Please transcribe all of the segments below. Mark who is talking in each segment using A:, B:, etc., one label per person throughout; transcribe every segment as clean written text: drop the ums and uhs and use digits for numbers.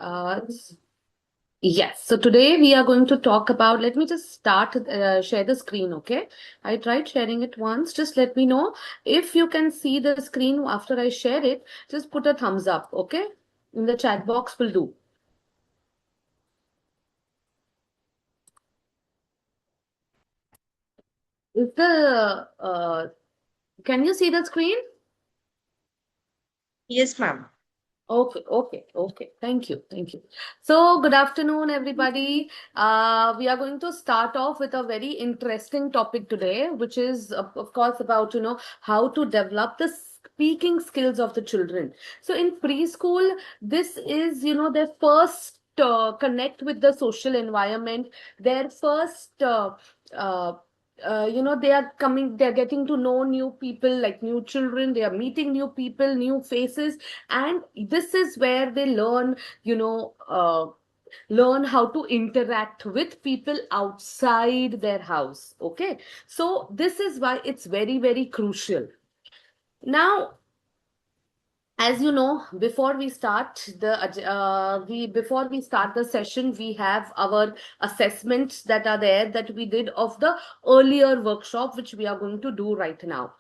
A: Uh, yes, so today we are going to talk about, let me just share the screen, okay? I tried sharing it once. Just let me know if you can see the screen after I share it. Just put a thumbs up, okay? In the chat box will do. Is can you see the screen?
B: Yes, ma'am.
A: Okay. Thank you. So, good afternoon, everybody. We are going to start off with a very interesting topic today, which is, of course, about, how to develop the speaking skills of the children. So, in preschool, this is, their first connect with the social environment, their first uh, they're getting to know new people, like new children, they are meeting new people, new faces, and this is where they learn, learn how to interact with people outside their house. Okay, so this is why it's very, very crucial. Now, as you know, before we start the session, we have our assessments that are there, that we did of the earlier workshop, which we are going to do right now.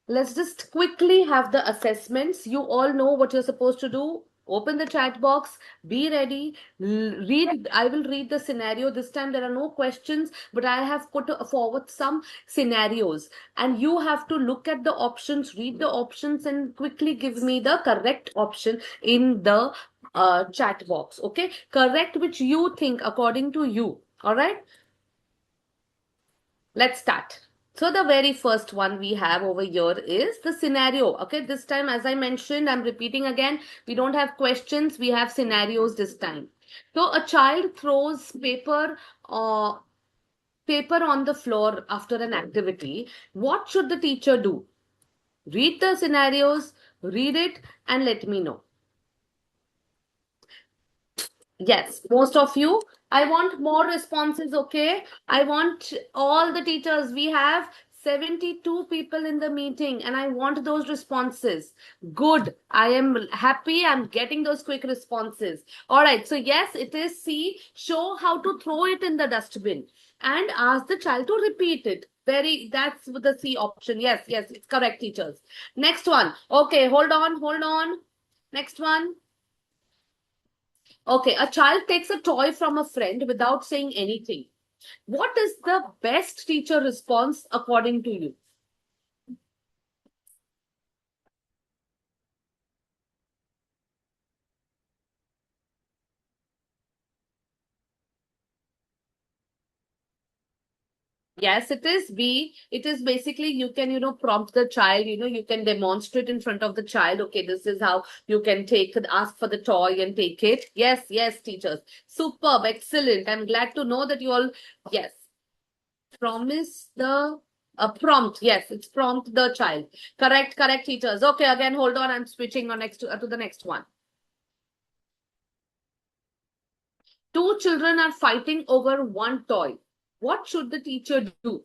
A: Let's just quickly have the assessments. You all know what you're supposed to do. Open the chat box, be ready, read. I will read the scenario. This time there are no questions, but I have put forward some scenarios, and you have to look at the options, read the options, and quickly give me the correct option in the chat box. Okay, correct which you think according to you. All right, let's start. So the very first one we have over here is the scenario. Okay, this time, as I mentioned, I'm repeating again, we don't have questions, we have scenarios this time. So a child throws paper on the floor after an activity. What should the teacher do? Read the scenarios, read it, and let me know. Yes, most of you. I want more responses, okay? I want all the teachers. We have 72 people in the meeting, and I want those responses. Good. I am happy. I'm getting those quick responses. All right. So, yes, it is C. Show how to throw it in the dustbin and ask the child to repeat it. That's the C option. Yes, it's correct, teachers. Next one. Okay, hold on. Next one. Okay, a child takes a toy from a friend without saying anything. What is the best teacher response according to you? Yes, it is B. It is basically, you can, prompt the child, you can demonstrate in front of the child. Okay, this is how you can ask for the toy and take it. Yes, teachers. Superb, excellent. I'm glad to know that you all, yes, promise the prompt. Yes, it's prompt the child. Correct, teachers. Okay, again, hold on. I'm switching on to the next one. Two children are fighting over one toy. What should the teacher do?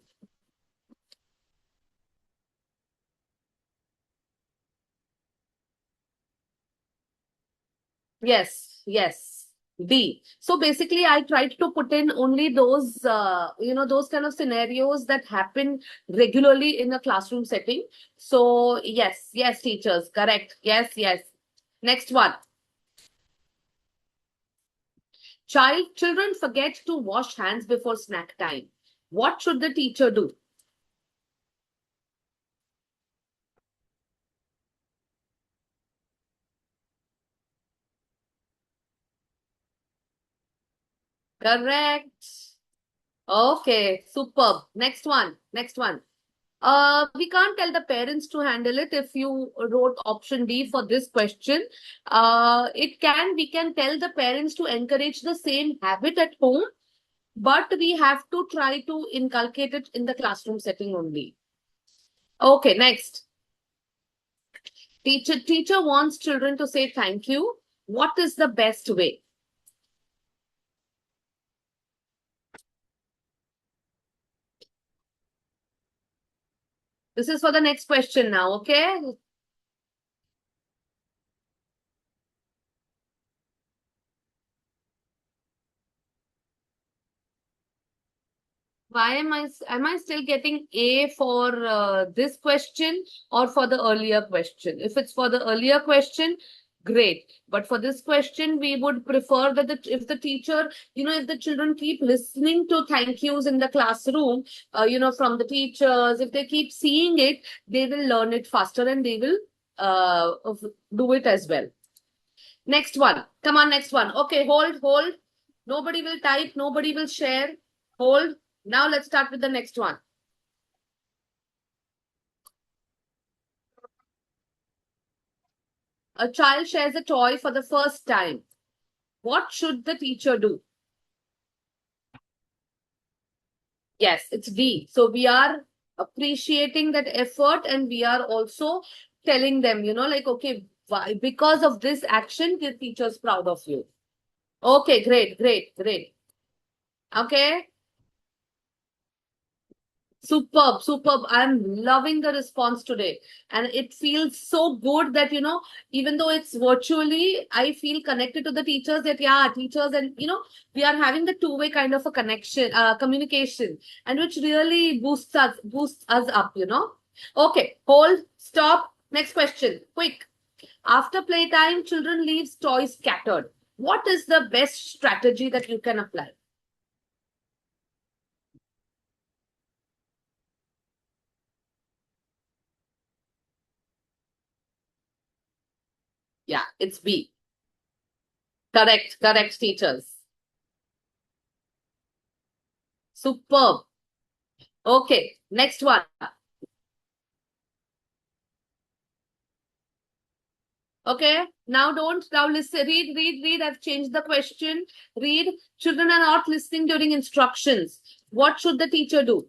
A: Yes. B. So basically, I tried to put in only those, those kind of scenarios that happen regularly in a classroom setting. So yes, teachers, correct. Yes. Next one. Children forget to wash hands before snack time. What should the teacher do? Correct. Okay, superb. Next one. We can't tell the parents to handle it if you wrote option D for this question. We can tell the parents to encourage the same habit at home, but we have to try to inculcate it in the classroom setting only. Okay, next. Teacher wants children to say thank you. What is the best way? This is for the next question now, okay? Why am I still getting A for this question or for the earlier question? If it's for the earlier question, great. But for this question, we would prefer that if the teacher, if the children keep listening to thank yous in the classroom, from the teachers, if they keep seeing it, they will learn it faster and they will do it as well. Next one. Come on, next one. Okay, hold. Nobody will type, nobody will share. Hold. Now let's start with the next one. A child shares a toy for the first time. What should the teacher do? Yes, it's D. So we are appreciating that effort and we are also telling them, like, okay, why? Because of this action, the teacher's proud of you. Okay, great. Okay. Superb. I'm loving the response today. And it feels so good that, even though it's virtually, I feel connected to the teachers that, yeah, teachers and, we are having the two-way kind of a connection, communication, and which really boosts us up, Okay, hold, stop. Next question, quick. After playtime, children leaves toys scattered. What is the best strategy that you can apply? Yeah, it's B. Correct, teachers. Superb. Okay, next one. Okay, now listen, read. I've changed the question. Read. Children are not listening during instructions. What should the teacher do?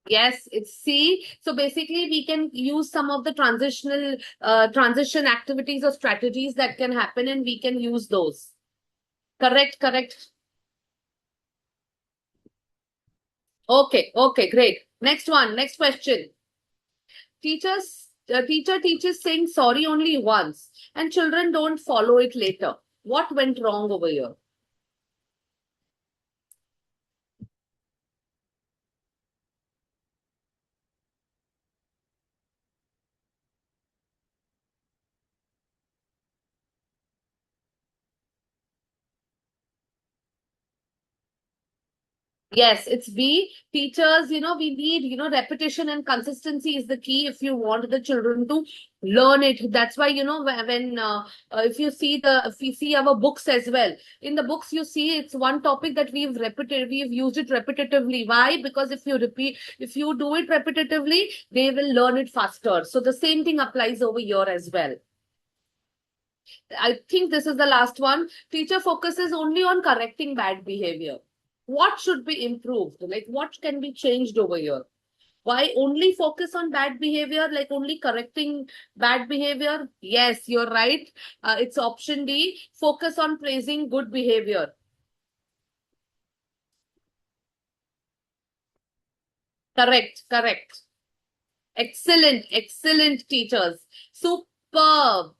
A: Yes, it's C. So basically, we can use some of the transition activities or strategies that can happen, and we can use those. Correct. Okay, great. Next one, next question. Teacher teaches saying sorry only once, and children don't follow it later. What went wrong over here? Yes, it's B. Teachers, we need, repetition and consistency is the key if you want the children to learn it. That's why, if you see our books as well, in the books you see it's one topic that we've used it repetitively. Why? Because if you do it repetitively, they will learn it faster. So the same thing applies over here as well. I think this is the last one. Teacher focuses only on correcting bad behavior. What should be improved? Like, what can be changed over here? Why only focus on bad behavior, like only correcting bad behavior? Yes, you're right. It's option D. Focus on praising good behavior. Correct. Excellent teachers. Superb.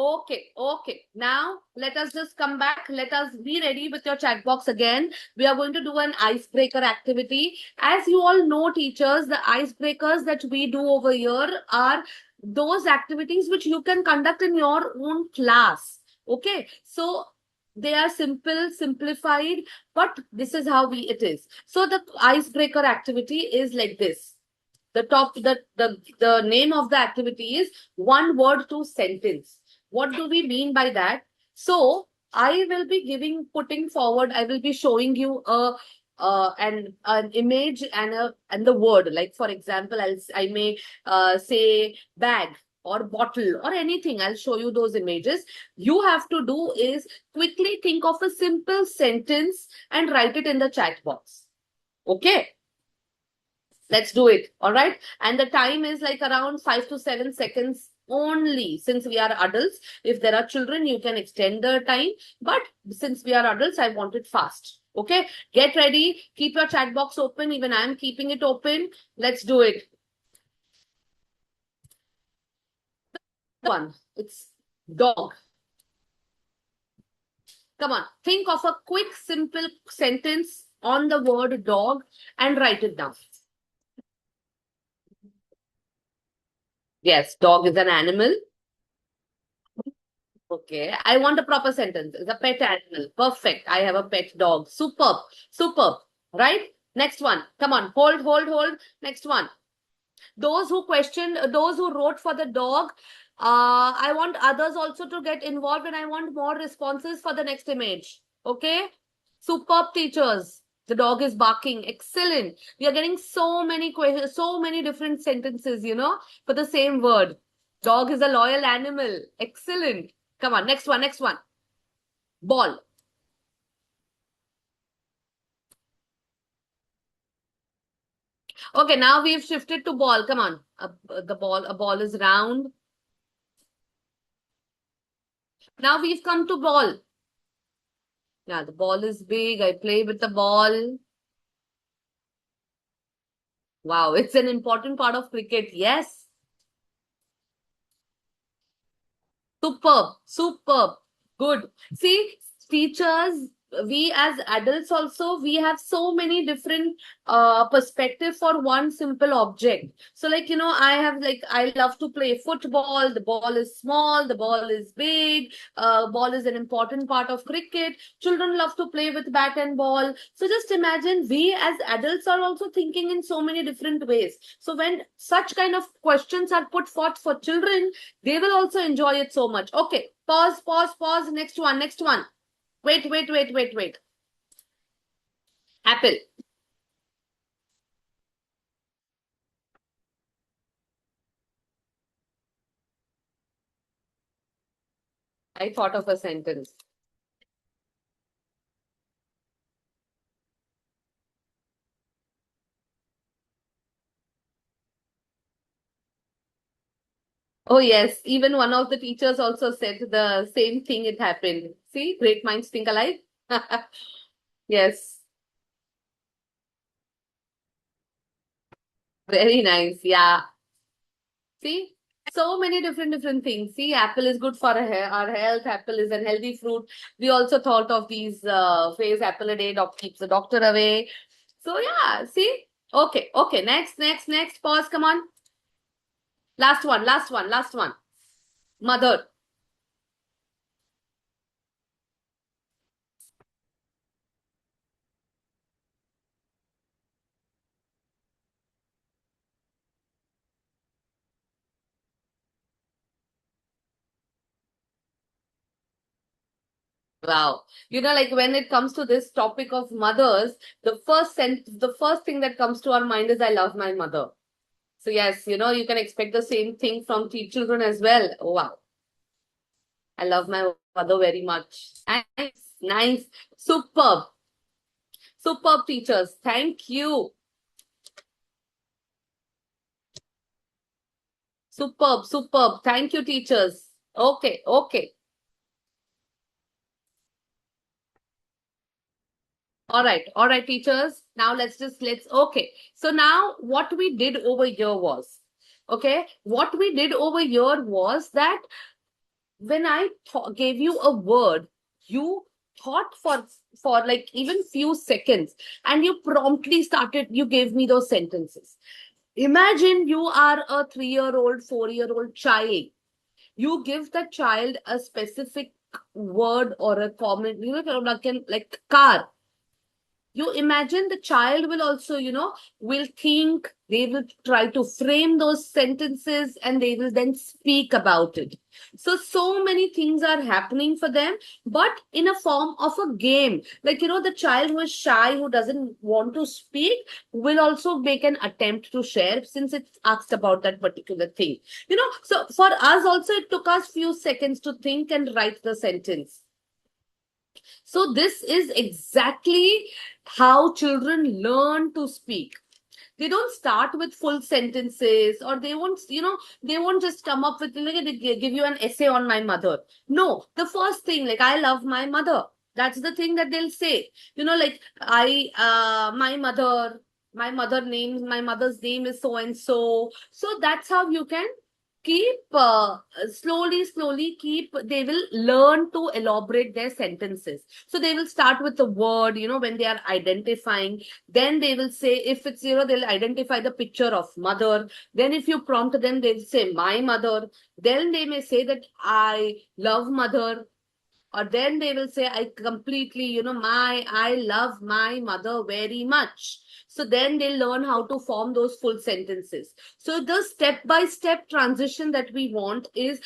A: Okay. Now let us just come back. Let us be ready with your chat box again. We are going to do an icebreaker activity. As you all know, teachers, the icebreakers that we do over here are those activities which you can conduct in your own class. Okay, so they are simplified, but this is how it is. So the icebreaker activity is like this. The name of the activity is one word to sentence. What do we mean by that? So I will be putting forward, I will be showing you an image and the word. Like for example, I may say bag or bottle or anything. I'll show you those images. You have to do is quickly think of a simple sentence and write it in the chat box. Okay. Let's do it. All right. And the time is like around 5 to 7 seconds only, since we are adults. If there are children, you can extend the time. But since we are adults, I want it fast. Okay. Get ready. Keep your chat box open. Even I'm keeping it open. Let's do it. one. It's dog. Come on, think of a quick, simple sentence on the word dog and write it down. Yes, dog is an animal. Okay, I want a proper sentence. It's a pet animal. Perfect. I have a pet dog. Superb. Superb. Right? Next one. Come on. Hold, hold, hold. Next one. Those who questioned, those who wrote for the dog, I want others also to get involved and I want more responses for the next image. Okay? Superb teachers. The dog is barking. Excellent. We are getting so many questions, so many different sentences, for the same word. Dog is a loyal animal. Excellent. Come on, next one, next one. Ball. Okay, now we've shifted to ball. Come on. A ball is round. Now we've come to ball. Yeah, the ball is big. I play with the ball. Wow, it's an important part of cricket. Yes. Superb, superb. Good. See, teachers, we as adults also, we have so many different perspective for one simple object. So like, I love to play football. The ball is small, the ball is big. Ball is an important part of cricket. Children love to play with bat and ball. So just imagine we as adults are also thinking in so many different ways. So when such kind of questions are put forth for children, they will also enjoy it so much. Okay, pause, pause, pause. Next one, next one. Wait, wait, wait, wait, wait. Apple. I thought of a sentence. Oh, yes. Even one of the teachers also said the same thing. It happened. See, great minds think alike. Yes. Very nice. Yeah. See, so many different things. See, apple is good for our health. Apple is a healthy fruit. We also thought of these phrase, apple a day keeps the doctor away. So yeah, see. Okay, okay. Next, next, next. Pause. Come on. Last one, last one, last one. Mother. Wow. Like when it comes to this topic of mothers, the first thing that comes to our mind is I love my mother. So yes, you can expect the same thing from children as well. Oh, wow. I love my mother very much. Nice, nice, superb, superb teachers. Thank you. Superb, superb. Thank you, teachers. Okay, okay. All right, teachers. Now okay. So now what we did over here was, okay, what we did over here was that when I gave you a word, you thought for like even few seconds and you promptly started, you gave me those sentences. Imagine you are a 3-year-old, 4-year-old child. You give the child a specific word or a comment, like car. You imagine the child will also, will think, they will try to frame those sentences and they will then speak about it. So many things are happening for them, but in a form of a game. Like, the child who is shy, who doesn't want to speak, will also make an attempt to share since it's asked about that particular thing. So for us also, it took us few seconds to think and write the sentence. So this is exactly how children learn to speak. They don't start with full sentences, or they won't, they won't just come up with, like, they give you an essay on my mother. No, the first thing, like, I love my mother. That's the thing that they'll say. Like, my mother's name is so and so. So that's how you can keep slowly keep, they will learn to elaborate their sentences. So they will start with the word, when they are identifying, then they will say, if it's, they'll identify the picture of mother. Then if you prompt them, they'll say my mother. Then they may say that I love mother. Or then they will say, I completely, I love my mother very much. So then they learn how to form those full sentences. So the step by step transition that we want is,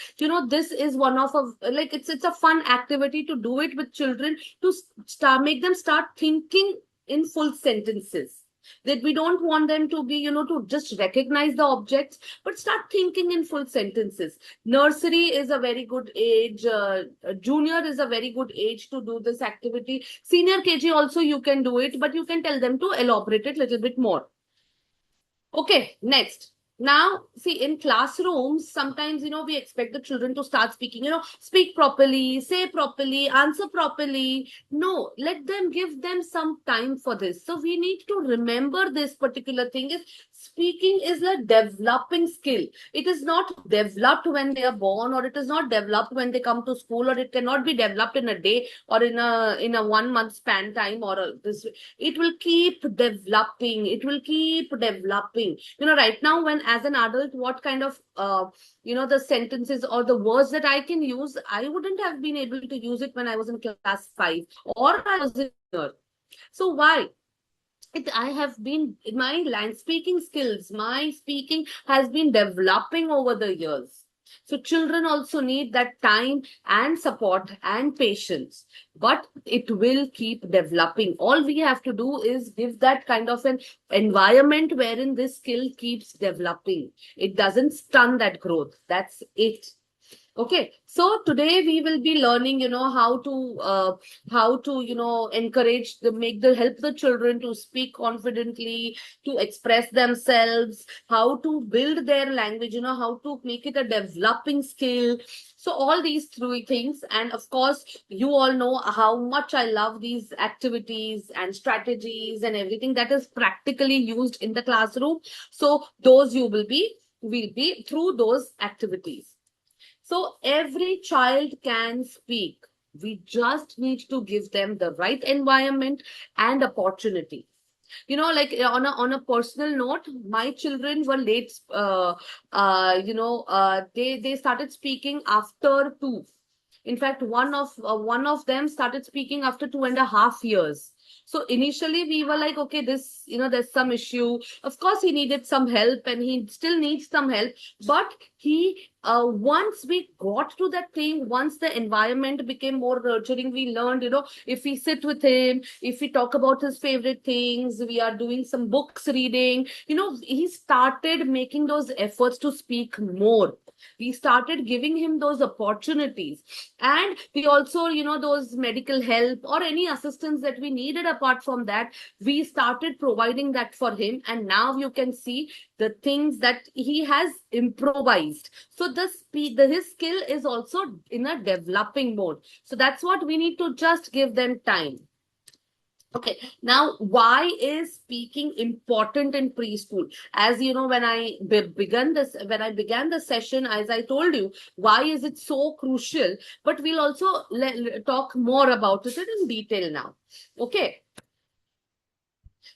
A: this is one of like, it's a fun activity to do it with children, to start, make them start thinking in full sentences. That we don't want them to be, to just recognize the objects, but start thinking in full sentences. Nursery is a very good age. Junior is a very good age to do this activity. Senior KG also you can do it, but you can tell them to elaborate it a little bit more. Okay, next. Now, see, in classrooms, sometimes, we expect the children to start speaking, speak properly, say properly, answer properly. No, let them, give them some time for this. So we need to remember this particular thing is, speaking is a developing skill. It is not developed when they are born, or it is not developed when they come to school, or it cannot be developed in a day or in a 1 month span time, or this. It will keep developing. It will keep developing. Right now, when as an adult, what kind of the sentences or the words that I can use, I wouldn't have been able to use it when I was in class 5 or I was in here. So why? I have been, my speaking skills, my speaking has been developing over the years. So children also need that time and support and patience, but it will keep developing. All we have to do is give that kind of an environment wherein this skill keeps developing. It doesn't stun that growth. That's it. Okay, so today we will be learning, how to, encourage the, help the children to speak confidently, to express themselves, how to build their language, how to make it a developing skill. So all these three things, and of course, you all know how much I love these activities and strategies and everything that is practically used in the classroom. So those will be through those activities. So every child can speak. We just need to give them the right environment and opportunity. Like on a personal note, my children were late. They started speaking after 2. In fact, one of them started speaking after 2.5 years. So initially we were like, okay, this, there's some issue. Of course, he needed some help, and he still needs some help. But he, once we got to that thing, once the environment became more nurturing, we learned, if we sit with him, if we talk about his favorite things, we are doing some books reading, he started making those efforts to speak more. We started giving him those opportunities, and we also, those medical help or any assistance that we needed apart from that, we started providing that for him. And now you can see the things that he has improvised. So his skill is also in a developing mode. So that's what we need to just give them time. Okay, now why is speaking important in preschool? As you know, when I began the session, as I told you, why is it so crucial? But we'll also talk more about it in detail now. Okay.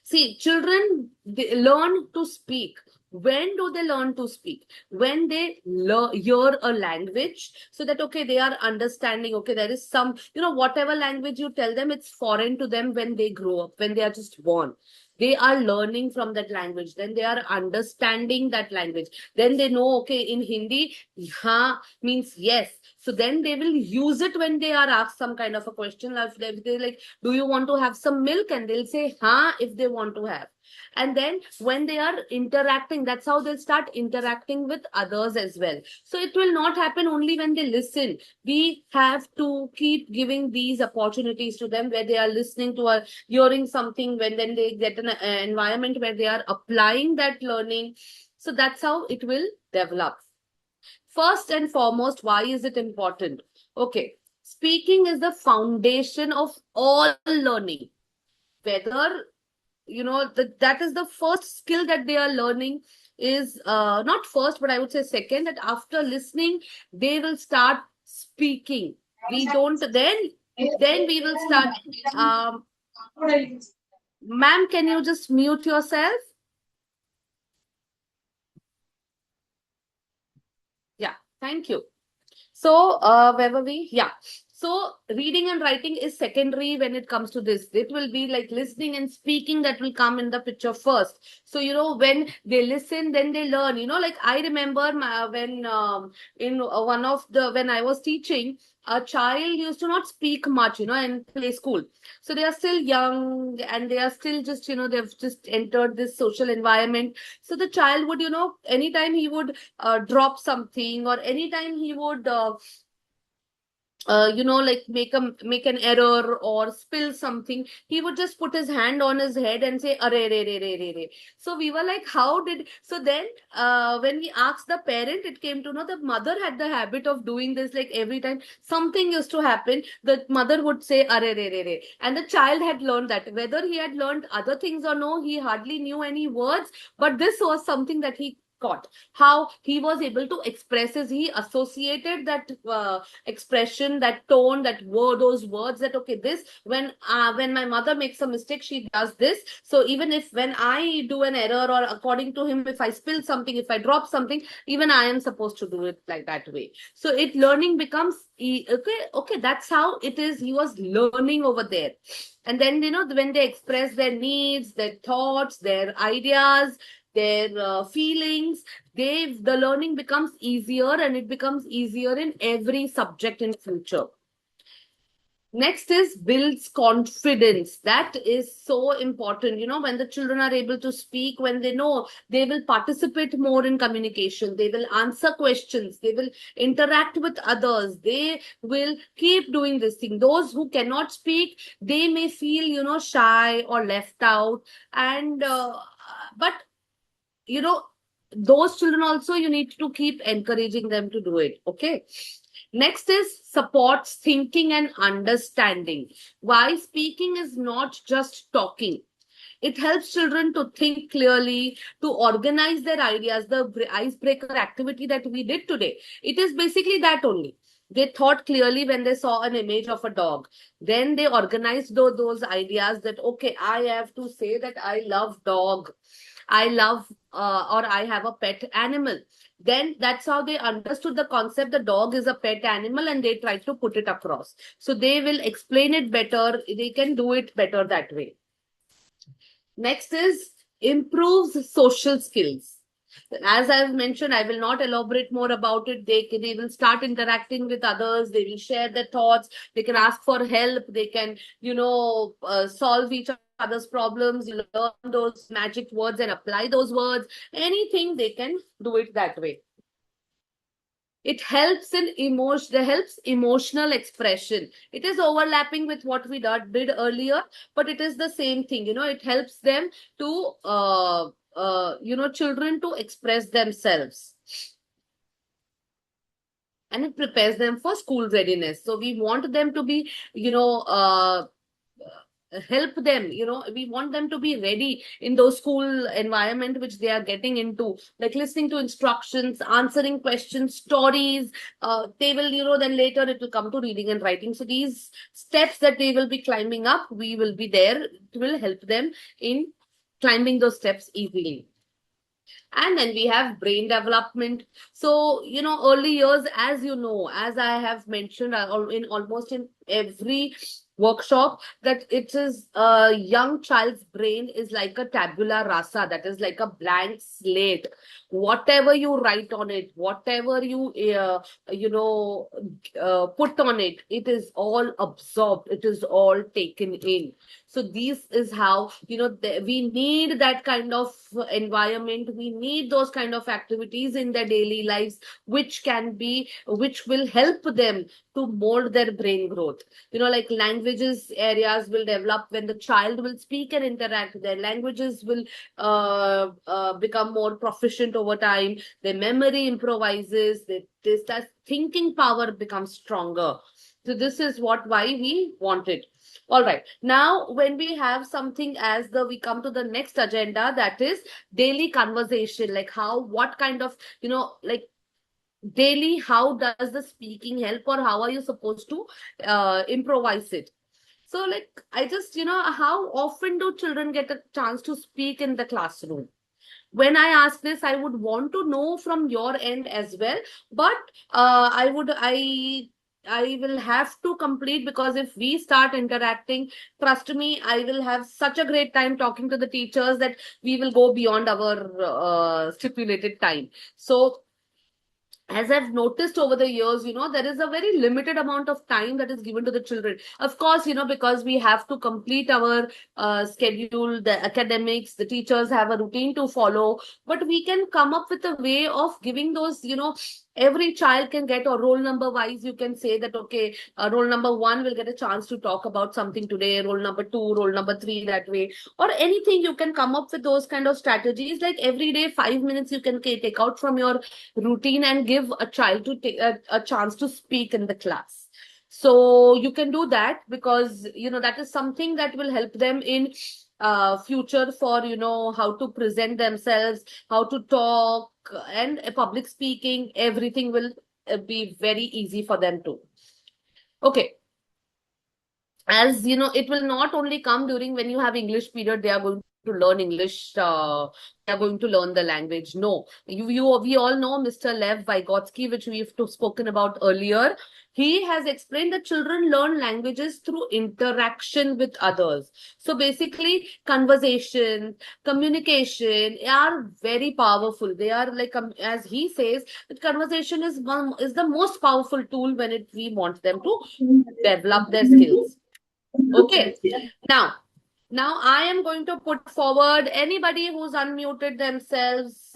A: See, children, they learn to speak. When do they learn to speak? When they hear a language, so that, okay, they are understanding, okay, there is some, whatever language you tell them, it's foreign to them when they grow up, when they are just born. They are learning from that language. Then they are understanding that language. Then they know, okay, in Hindi, ha means yes. So then they will use it when they are asked some kind of a question. If they're like, do you want to have some milk? And they'll say, ha, if they want to have. And then when they are interacting, that's how they'll start interacting with others as well. So it will not happen only when they listen. We have to keep giving these opportunities to them, where they are listening to or hearing something, when then they get an environment where they are applying that learning. So that's how it will develop. First and foremost, why is it important? Okay, speaking is the foundation of all learning. Whether that is the first skill that they are learning, is not first, but I would say second, that after listening, they will start speaking. We don't, then we will start. Um, Ma'am, can you just mute yourself? Yeah, thank you. So, where were we? Yeah. So, reading and writing is secondary when it comes to this. It will be like listening and speaking that will come in the picture first. So, when they listen, then they learn. Like I remember when in one of when I was teaching, a child used to not speak much, in play school. So they are still young and they are still just, they've just entered this social environment. So the child would, anytime he would drop something, or anytime he would like make an error or spill something, he would just put his hand on his head and say, "Arey, re, re, re, re, re." So we were like, how did? So then, when we asked the parent, it came to know the mother had the habit of doing this. Like every time something used to happen, the mother would say, "Arey, re, re, re," and the child had learned that. Whether he had learned other things or no, he hardly knew any words, but this was something that he caught. How he was able to express his, he associated that expression, that tone, that word, those words, that okay, this, when my mother makes a mistake, she does this. So even if when I do an error, or according to him, if I spill something, if I drop something, even I am supposed to do it like that way. So it learning becomes okay, that's how it is. He was learning over there. And then, when they express their needs, their thoughts, their ideas, their feelings, the learning becomes easier, and it becomes easier in every subject in future. Next is builds confidence. That is so important. When the children are able to speak, when they know, they will participate more in communication, they will answer questions, they will interact with others, they will keep doing this thing. Those who cannot speak, they may feel, shy or left out. And but you know those children also, you need to keep encouraging them to do it. Okay. Next is supports thinking and understanding. Why speaking is not just talking. It helps children to think clearly, to organize their ideas. The icebreaker activity that we did today, it is basically that only. They thought clearly when they saw an image of a dog. Then they organized those ideas, that okay, I have to say that I love dog, I love, or I have a pet animal. Then that's how they understood the concept. The dog is a pet animal, and they tried to put it across. So they will explain it better. They can do it better that way. Next is improves social skills. As I've mentioned, I will not elaborate more about it. They will start interacting with others. They will share their thoughts. They can ask for help. They can, solve each other's problems. You learn those magic words and apply those words. Anything, they can do it that way. It helps in helps emotional expression. It is overlapping with what we did earlier, but it is the same thing. It helps them to children to express themselves, and it prepares them for school readiness. So we want them to be, help them, we want them to be ready in those school environment which they are getting into, like listening to instructions, answering questions, stories. They will, then later it will come to reading and writing. So these steps that they will be climbing up, we will be there. It will help them in climbing those steps easily. And then we have brain development. So, early years, as I have mentioned, in almost in every workshop, that it is a young child's brain is like a tabula rasa, that is like a blank slate. Whatever you write on it, whatever you put on it, it is all absorbed, it is all taken in. So this is how, we need that kind of environment. We need those kind of activities in their daily lives, which will help them to mold their brain growth. Like languages areas will develop when the child will speak and interact. Their languages will become more proficient over time. Their memory improvises. Their thinking power becomes stronger. So this is why we want it. All right. Now, when we have something as we come to the next agenda, that is daily conversation, like what kind of, like daily, how does the speaking help, or how are you supposed to improvise it? So, like, I just, how often do children get a chance to speak in the classroom? When I ask this, I would want to know from your end as well. But I will have to complete, because if we start interacting, trust me, I will have such a great time talking to the teachers that we will go beyond our stipulated time. So as I've noticed over the years, there is a very limited amount of time that is given to the children. Of course, because we have to complete our schedule, the academics, the teachers have a routine to follow, but we can come up with a way of giving those, every child can get, or roll number wise, you can say that, okay, roll number 1 will get a chance to talk about something today, roll number 2, roll number 3, that way, or anything. You can come up with those kind of strategies, like every day 5 minutes you can take out from your routine and give a child to take a chance to speak in the class. So you can do that, because that is something that will help them in future, for how to present themselves, how to talk, and public speaking. Everything will be very easy for them too. Okay. As it will not only come during when you have English period, they are going to learn English, they are going to learn the language. No, we all know Mr. Lev Vygotsky, which we've spoken about earlier. He has explained that children learn languages through interaction with others. So basically, conversation, communication are very powerful. They are like, as he says, that conversation is the most powerful tool when we want them to develop their skills. Okay. Now I am going to put forward anybody who's unmuted themselves.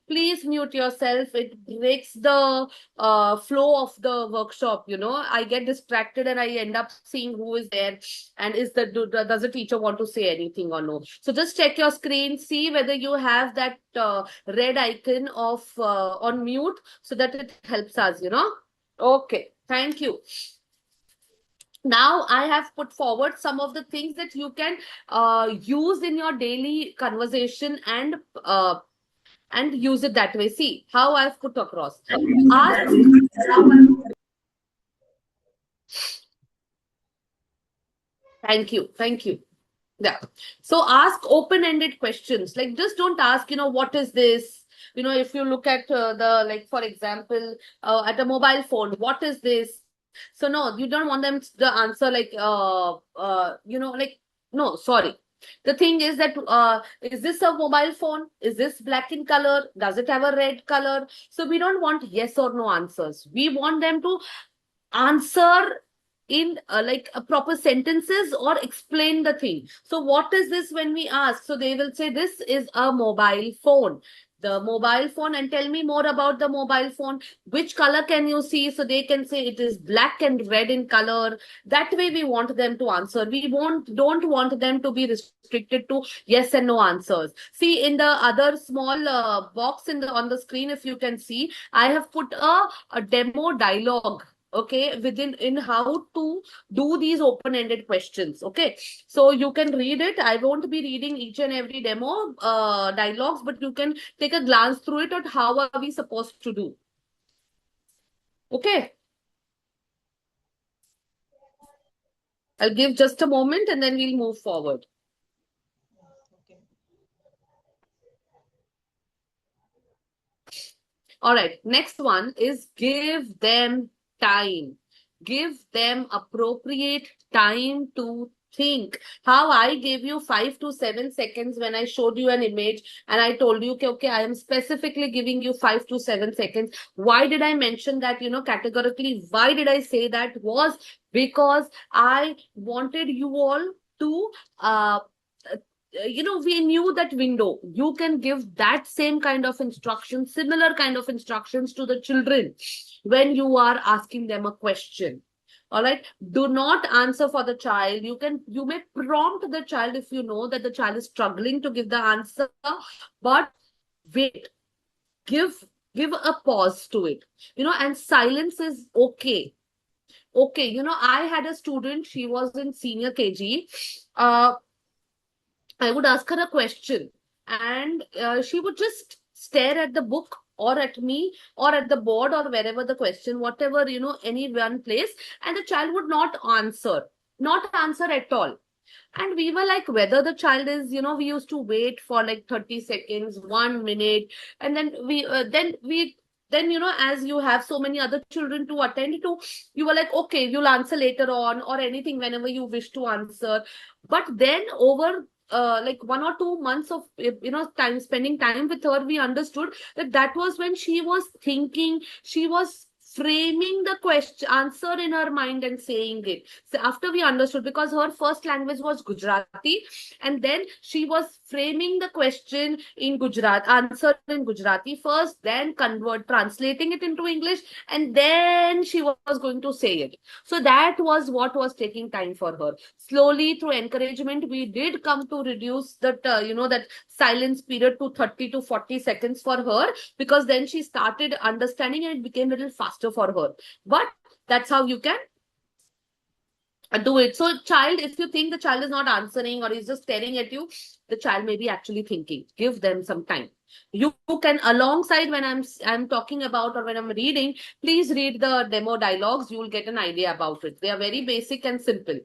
A: Please mute yourself. It breaks the flow of the workshop. I get distracted and I end up seeing who is there, and does the teacher want to say anything or no. So just check your screen, see whether you have that red icon of on mute, so that it helps us. Okay. Thank you. Now I have put forward some of the things that you can use in your daily conversation, and use it that way. See how I've put across. Thank you. Yeah. So ask open-ended questions. Like, just don't ask, what is this? If you look at like, for example, at a mobile phone, what is this? So no, you don't want them to answer like, like, no, sorry. The thing is that, is this a mobile phone? Is this black in color? Does it have a red color? So we don't want yes or no answers. We want them to answer in like proper sentences, or explain the thing. So what is this when we ask? So they will say, this is a mobile phone. The mobile phone, and tell me more about the mobile phone. Which color can you see? So they can say it is black and red in color. That way we want them to answer. We don't want them to be restricted to yes and no answers. See, in the other small box on the screen, if you can see, I have put a demo dialogue, okay, in how to do these open-ended questions. Okay, so you can read it. I won't be reading each and every demo dialogues, but you can take a glance through it, at how are we supposed to do. Okay, I'll give just a moment and then we'll move forward. All right, next one is give them time. Give them appropriate time to think. How I gave you 5 to 7 seconds when I showed you an image, and I told you, okay, I am specifically giving you 5 to 7 seconds. Why did I mention that, categorically? Why did I say that? Was because I wanted you all to we knew that window. You can give that same kind of instructions, similar kind of instructions to the children when you are asking them a question. All right. Do not answer for the child. You may prompt the child if you know that the child is struggling to give the answer, but wait, give a pause to it. And silence is okay. okay, I had a student, she was in senior KG. Uh, I would ask her a question, and she would just stare at the book or at me or at the board or wherever the question, whatever, any one place, and the child would not answer at all. And we were like, whether the child is, we used to wait for like 30 seconds, 1 minute, and then as you have so many other children to attend to, you were like, okay, you'll answer later on or anything whenever you wish to answer. But then over like 1 or 2 months of time spending time with her, we understood that that was when she was thinking, she was framing the question answer in her mind and saying it. So after we understood, because her first language was Gujarati, and then she was framing the question in Gujarat, answer in Gujarati first, then translating it into English, and then she was going to say it. So that was what was taking time for her. Slowly, through encouragement, we did come to reduce that that silence period to 30 to 40 seconds for her, because then she started understanding and it became a little faster for her. But that's how you can do it. So child, if you think the child is not answering or is just staring at you, the child may be actually thinking. Give them some time. You can, alongside when I'm talking about or when I'm reading, please read the demo dialogues. You will get an idea about it. They are very basic and simple.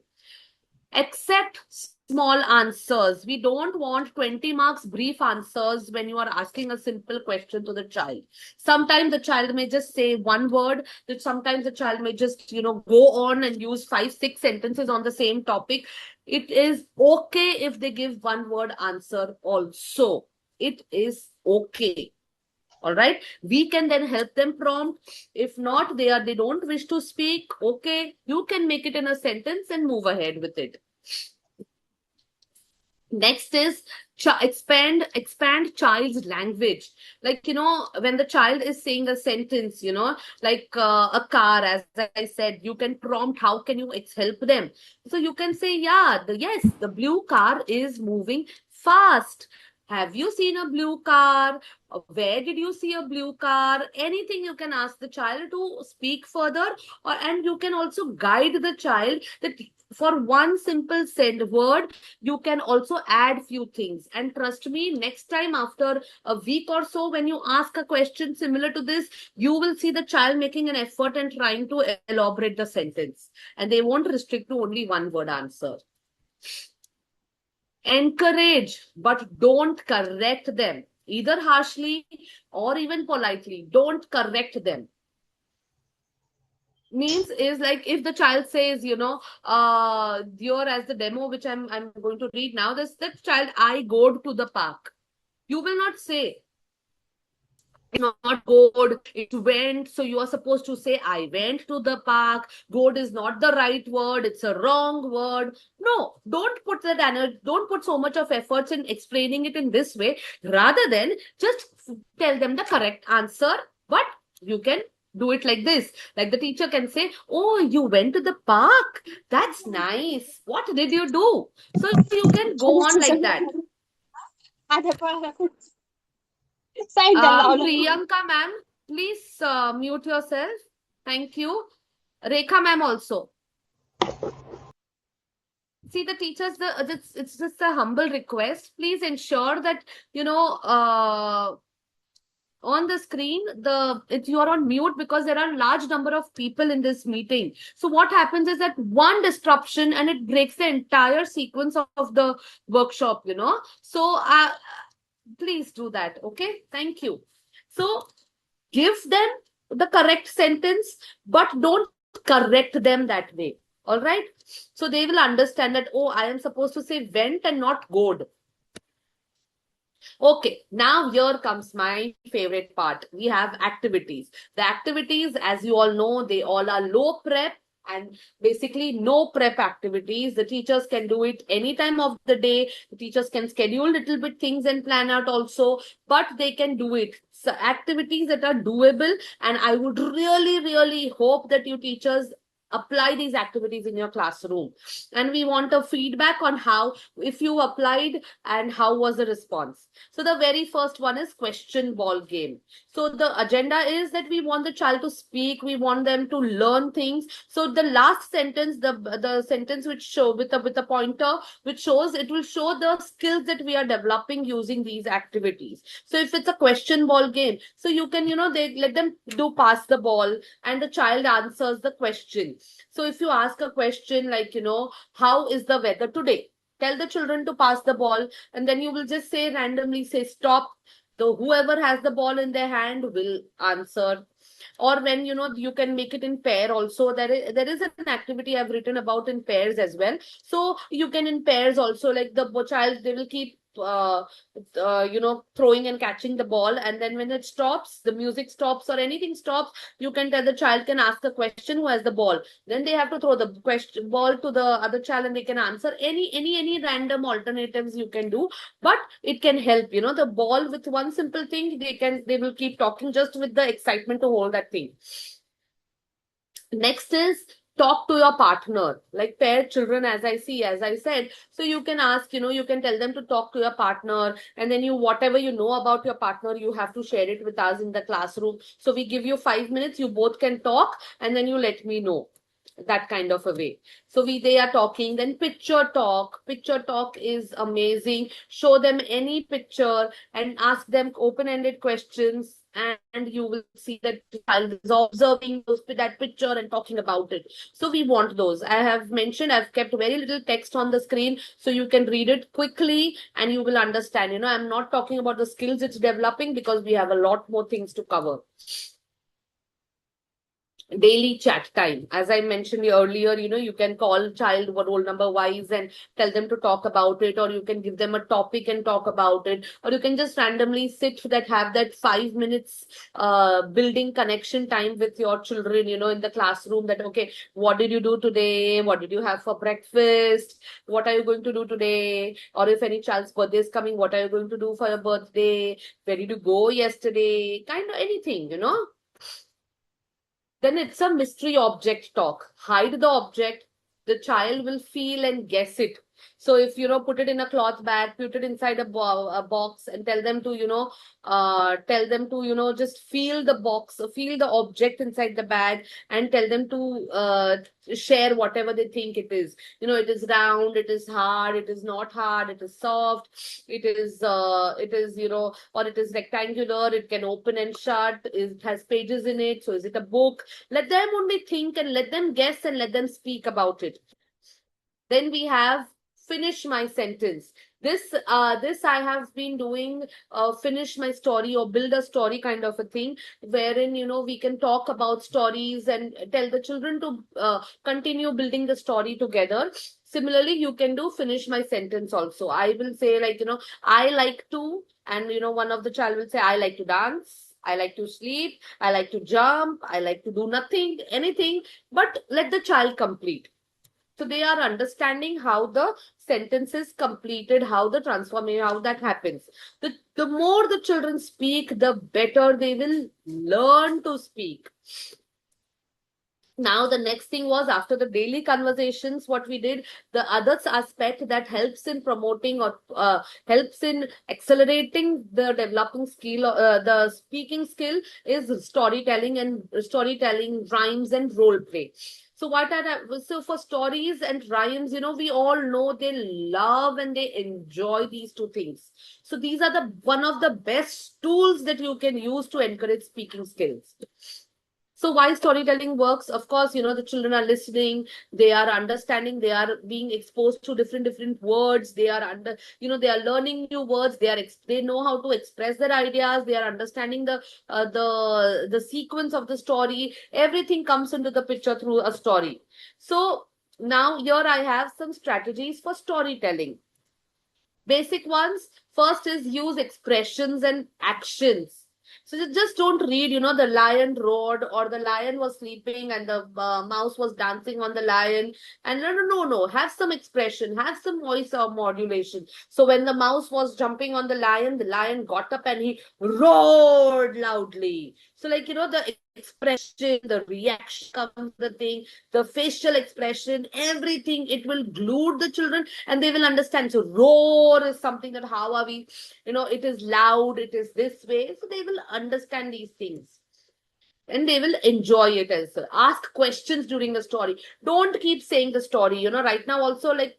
A: Accept small answers. We don't want 20 marks brief answers when you are asking a simple question to the child. Sometimes the child may just say one word, that sometimes the child may just, go on and use 5, 6 sentences on the same topic. It is okay if they give one word answer also. It is okay. All right, we can then help them prompt. If not, they don't wish to speak, okay, you can make it in a sentence and move ahead with it. Next is expand child's language. Like, when the child is saying a sentence, like a car, as I said, you can prompt, how can you help them? So you can say, yeah, yes, the blue car is moving fast. Have you seen a blue car? Where did you see a blue car? Anything you can ask the child to speak further, and you can also guide the child that for one simple said word, you can also add few things. And trust me, next time after a week or so, when you ask a question similar to this, you will see the child making an effort and trying to elaborate the sentence. And they won't restrict to only one word answer. Encourage, but don't correct them, either harshly or even politely. Don't correct them. Means is like, if the child says, here as the demo which I'm going to read now, that child, I go to the park. You will not say not goed, it went. So you are supposed to say, I went to the park. Goed is not the right word, it's a wrong word. No, don't put that energy, don't put so much of efforts in explaining it in this way. Rather than just tell them the correct answer, but you can do it like this. Like the teacher can say, oh, you went to the park, that's nice, what did you do? So you can go on like that. Priyanka ma'am, please mute yourself. Thank you. Rekha ma'am also. See, the teachers, it's just a humble request. Please ensure that, on the screen, you are on mute, because there are a large number of people in this meeting. So what happens is that one disruption and it breaks the entire sequence of the workshop, So please do that. Okay. Thank you. So give them the correct sentence, but don't correct them that way. All right. So they will understand that, oh, I am supposed to say went and not goed. Okay, now here comes my favorite part. We have activities. The activities, as you all know, they all are low prep and basically no prep activities. The teachers can do it any time of the day. The teachers can schedule little bit things and plan out also, but they can do it. So activities that are doable, and I would really, really hope that you teachers apply these activities in your classroom. And we want a feedback on how, if you applied and how was the response. So the very first one is question ball game. So the agenda is that we want the child to speak, we want them to learn things. So the last sentence, the sentence which show with a pointer, which shows, it will show the skills that we are developing using these activities. So if it's a question ball game, so you can, they let them do pass the ball and the child answers the question. So if you ask a question like, how is the weather today? Tell the children to pass the ball, and then you will just say randomly, say stop. So whoever has the ball in their hand will answer. Or when, you can make it in pair also. There is an activity I've written about in pairs as well. So you can in pairs also, like the child, they will keep throwing and catching the ball, and then when it stops, the music stops or anything stops, you can tell the child can ask the question who has the ball. Then they have to throw the question ball to the other child and they can answer any random alternatives you can do. But it can help, the ball, with one simple thing, they will keep talking just with the excitement to hold that thing. Next is talk to your partner, like pair children, as I said. So you can ask, you can tell them to talk to your partner, and then whatever you know about your partner, you have to share it with us in the classroom. So we give you 5 minutes, you both can talk, and then you let me know, that kind of a way. So they are talking. Then picture talk is amazing. Show them any picture and ask them open-ended questions, and you will see that the child is observing that picture and talking about it. So we want those. I've kept very little text on the screen, so you can read it quickly and you will understand. I'm not talking about the skills it's developing, because we have a lot more things to cover. Daily chat time, as I mentioned earlier, you can call child roll number wise and tell them to talk about it, or you can give them a topic and talk about it, or you can just randomly have that 5 minutes building connection time with your children, in the classroom, that okay, what did you do today, what did you have for breakfast, what are you going to do today, or if any child's birthday is coming, what are you going to do for your birthday, where did you go yesterday, kind of anything. Then it's a mystery object talk. Hide the object. The child will feel and guess it. So if, put it in a cloth bag, put it inside a box, and tell them to, just feel the box, feel the object inside the bag, and tell them to share whatever they think it is. It is round, it is hard, it is not hard, it is soft, it is, or it is rectangular, it can open and shut, it has pages in it. So is it a book? Let them only think and let them guess and let them speak about it. Then we have finish my sentence. This I have been doing, finish my story or build a story kind of a thing, wherein, we can talk about stories and tell the children to continue building the story together. Similarly, you can do finish my sentence also. I will say, like, I like to, and, one of the child will say, I like to dance, I like to sleep, I like to jump, I like to do nothing, anything, but let the child complete. So they are understanding how the sentence is completed, how the transformation, how that happens. The more the children speak, the better they will learn to speak. Now, the next thing was, after the daily conversations, what we did, the other aspect that helps in promoting or helps in accelerating the developing skill, the speaking skill, is storytelling, rhymes, and role play. So for stories and rhymes, we all know they love and they enjoy these two things. So these are one of the best tools that you can use to encourage speaking skills. So why storytelling works? Of course, the children are listening, they are understanding, they are being exposed to different words, they are they are learning new words, they know how to express their ideas, they are understanding the sequence of the story. Everything comes into the picture through a story. So now here I have some strategies for storytelling. Basic ones. First is use expressions and actions. So just don't read, the lion roared, or the lion was sleeping and the mouse was dancing on the lion. And no. Have some expression, have some voice or modulation. So when the mouse was jumping on the lion got up and he roared loudly. So, like, the expression, the reaction comes, the thing, the facial expression, everything, it will glue the children and they will understand. So roar is something that how are we, it is loud, it is this way. So they will understand these things and they will enjoy it as well. Ask questions during the story. Don't keep saying the story. Right now also, like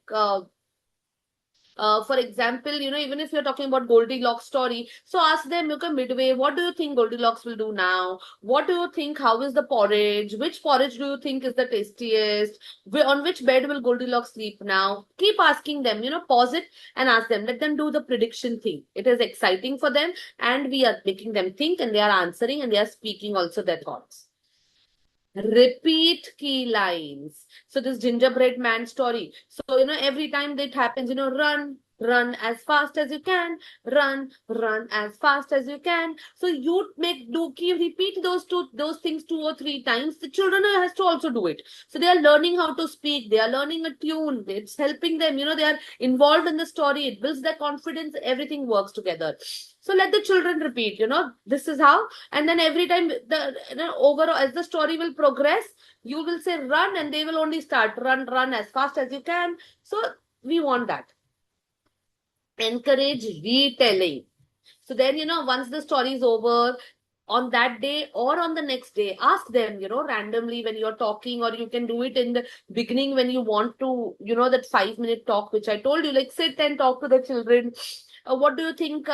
A: for example, even if you're talking about Goldilocks story, so ask them, okay, midway, what do you think Goldilocks will do now? What do you think? How is the porridge? Which porridge do you think is the tastiest? On which bed will Goldilocks sleep now? Keep asking them, pause it and ask them. Let them do the prediction thing. It is exciting for them, and we are making them think, and they are answering and they are speaking also their thoughts. Repeat key lines. So this gingerbread man story. So, every time that happens, run as fast as you can, run as fast as you can. So you keep repeat those things 2 or 3 times. The children has to also do it. So they are learning how to speak. They are learning a tune. It's helping them. They are involved in the story. It builds their confidence. Everything works together. So let the children repeat. This is how. And then every time overall, as the story will progress, you will say run, and they will only start run as fast as you can. So we want that. Encourage retelling. So then, once the story is over, on that day or on the next day, ask them, randomly when you're talking, or you can do it in the beginning when you want to, that 5-minute talk, which I told you, like sit and talk to the children. What do you think?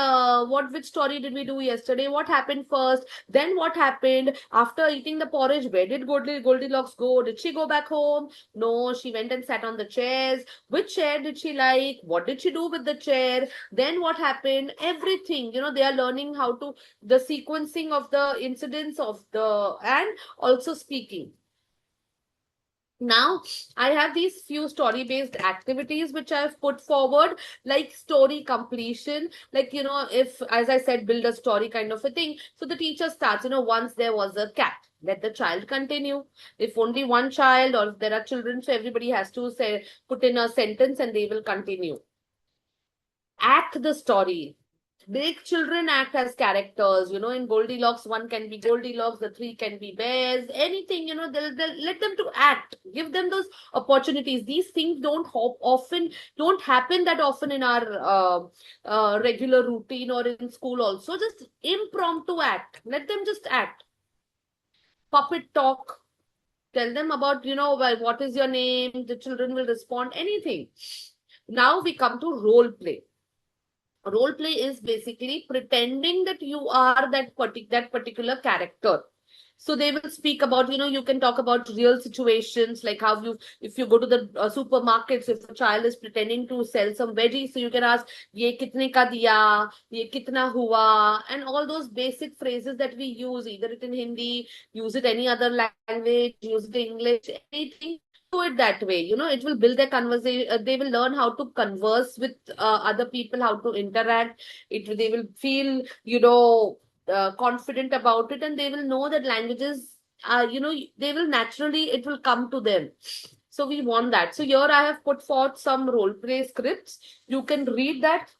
A: Which story did we do yesterday? What happened first? Then what happened after eating the porridge? Where did Goldilocks go? Did she go back home? No, she went and sat on the chairs. Which chair did she like? What did she do with the chair? Then what happened? Everything, they are learning how to, the sequencing of the incidents and also speaking. Now, I have these few story-based activities which I've put forward, like story completion. Like, if, as I said, build a story kind of a thing. So the teacher starts, once there was a cat. Let the child continue. If only one child, or if there are children, so everybody has to say, put in a sentence and they will continue. Act the story. Make children act as characters. In Goldilocks, one can be Goldilocks, the 3 can be bears, anything. They'll let them to act. Give them those opportunities. These things don't happen that often in our regular routine or in school also. Just impromptu act. Let them just act. Puppet talk. Tell them about, what is your name? The children will respond, anything. Now we come to role play. Role play is basically pretending that you are that particular character. So they will speak about, you can talk about real situations, like how if you go to the supermarkets, if a child is pretending to sell some veggies, so you can ask, ye kitne ka diya, ye kitna hua, and all those basic phrases that we use, either it in Hindi, use it any other language, use it in English, anything. Do it that way. It will build their conversation. They will learn how to converse with other people, how to interact. They will feel, confident about it, and they will know that languages they will naturally, it will come to them. So we want that. So here I have put forth some role play scripts. You can read that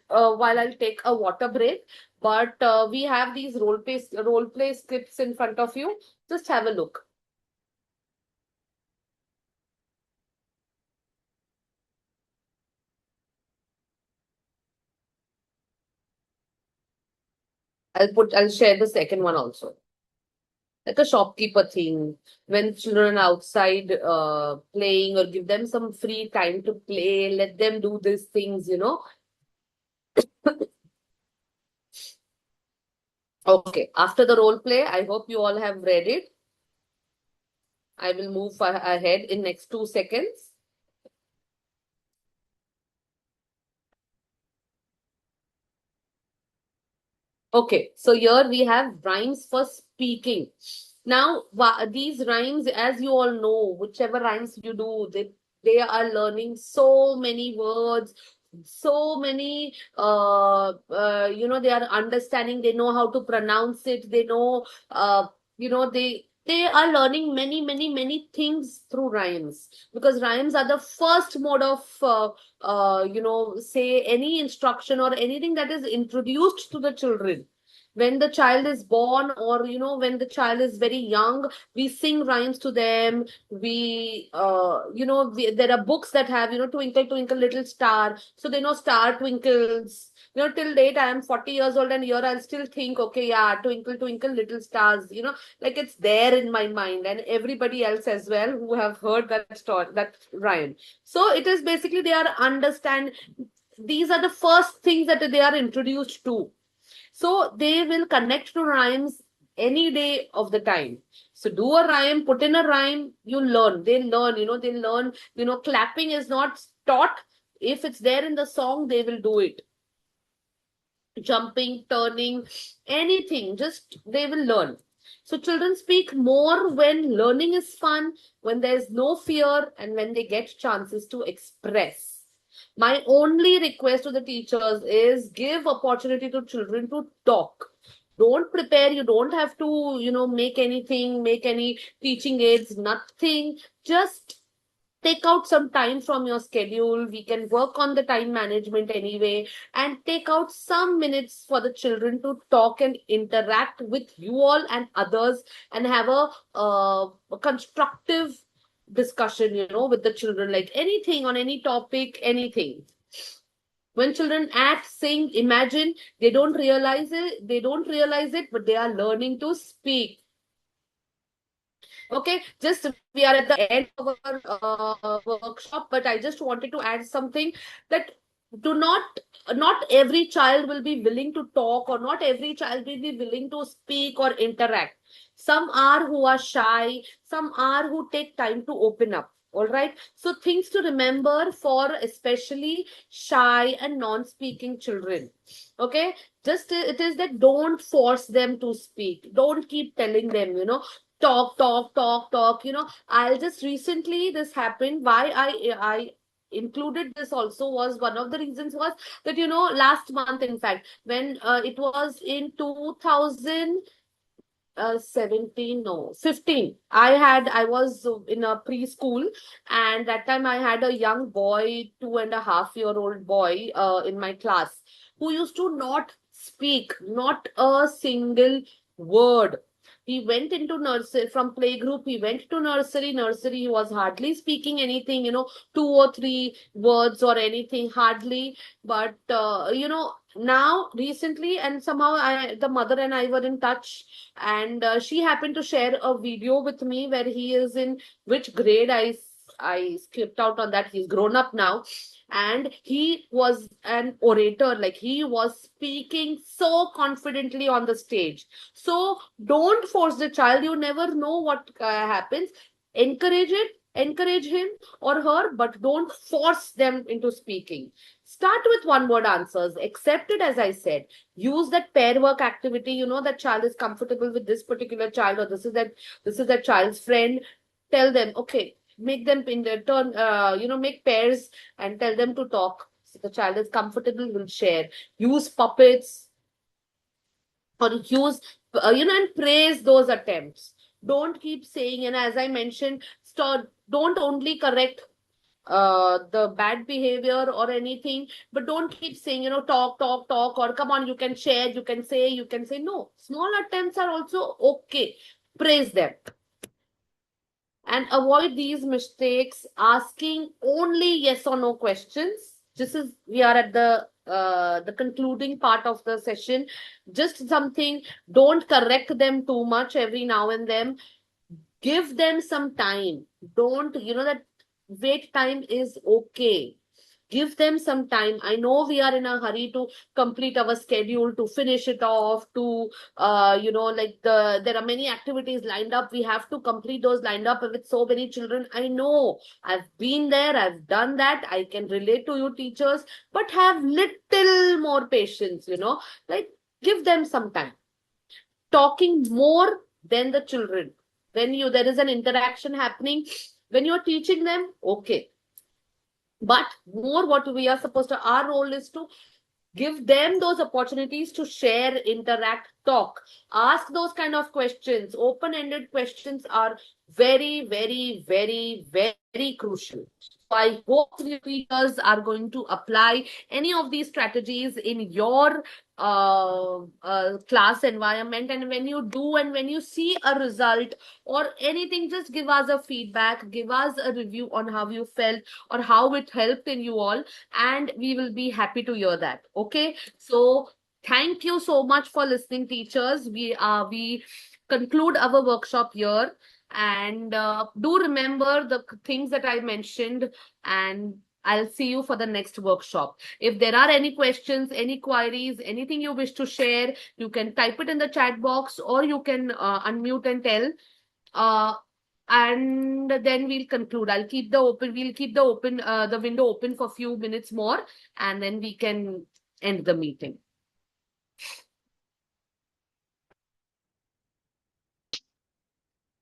A: while I'll take a water break. But we have these role play scripts in front of you. Just have a look. I'll share the second one also. Like a shopkeeper thing. When children are outside playing, or give them some free time to play, let them do these things. Okay, after the role play, I hope you all have read it. I will move ahead in next 2 seconds. Okay, so here we have rhymes for speaking. Now, these rhymes, as you all know, whichever rhymes you do, they are learning so many words, so many, they are understanding, they know how to pronounce it, they know, they are learning many, many, many things through rhymes, because rhymes are the first mode of say any instruction or anything that is introduced to the children. when the child is born, or when the child is very young, we sing rhymes to them. There are books that have, twinkle twinkle little star, so they know star twinkles. Till date I am 40 years old, and here I'll still think, okay, yeah, twinkle twinkle little stars, like it's there in my mind, and everybody else as well who have heard that story, that rhyme. So it is basically they are understand, these are the first things that they are introduced to. So they will connect to rhymes any day of the time. So do a rhyme, put in a rhyme, you learn. They learn, they learn, clapping is not taught. If it's there in the song, they will do it. Jumping, turning, anything, just they will learn. So children speak more when learning is fun, when there's no fear, and when they get chances to express. My only request to the teachers is give opportunity to children to talk. Don't prepare, you don't have to, make anything, make any teaching aids, nothing. Just take out some time from your schedule. We can work on the time management anyway, and take out some minutes for the children to talk and interact with you all and others, and have a constructive discussion, with the children, like anything on any topic, anything. When children act, sing, imagine, they don't realize it, but they are learning to speak. Okay, just we are at the end of our workshop, but I just wanted to add something, that do not every child will be willing to talk, or not every child will be willing to speak or interact. Some are who are shy, some are who take time to open up. All right. So things to remember for especially shy and non-speaking children. Okay. Just it is that don't force them to speak. Don't keep telling them, talk, talk, talk, talk. I'll just recently this happened. Why I included this also was one of the reasons was that last month, in fact, when it was in 2000 17, no, 15, I was in a preschool, and that time I had a young boy, 2.5-year-old boy in my class, who used to not speak, not a single word. He went into nursery, from playgroup he went to nursery, he was hardly speaking anything, two or three words or anything, hardly. But now recently, and somehow the mother and I were in touch, and she happened to share a video with me where he is in which grade. I skipped out on that. He's grown up now, and he was an orator, like he was speaking so confidently on the stage. So don't force the child. You never know what happens. Encourage him or her, but don't force them into speaking. Start with one word answers, accept it, as I said. Use that pair work activity. That child is comfortable with this particular child, or this is that child's friend. Tell them, okay, make them in their turn, make pairs, and tell them to talk. So the child is comfortable, will share. Use puppets, or use, and praise those attempts. Don't keep saying, and as I mentioned, don't only correct the bad behavior or anything, but don't keep saying, talk, talk, talk, or come on, you can share, you can say. No, small attempts are also okay. Praise them. And avoid these mistakes, asking only yes or no questions. We are at the concluding part of the session. Just something, don't correct them too much every now and then. Give them some time. Don't, that wait time is okay. Give them some time. I know we are in a hurry to complete our schedule, to finish it off, to like there are many activities lined up. We have to complete those lined up with so many children. I know, I've been there, I've done that. I can relate to you teachers, but have little more patience, like give them some time. Talking more than the children. When there is an interaction happening, when you're teaching them, okay, but more, what we are supposed to, our role is to give them those opportunities to share, interact, talk, ask those kind of questions. Open-ended questions are very, very, very, very crucial. I hope repeaters are going to apply any of these strategies in your class environment. And when you do, and when you see a result or anything, just give us a feedback, give us a review on how you felt or how it helped in you all, and we will be happy to hear that. Okay, so thank you so much for listening, teachers. We conclude our workshop here, and do remember the things that I mentioned, and I'll see you for the next workshop. If there are any questions, any queries, anything you wish to share, you can type it in the chat box, or you can unmute and tell. Uh, and then we'll conclude. We'll keep the window open for a few minutes more, and then we can end the meeting.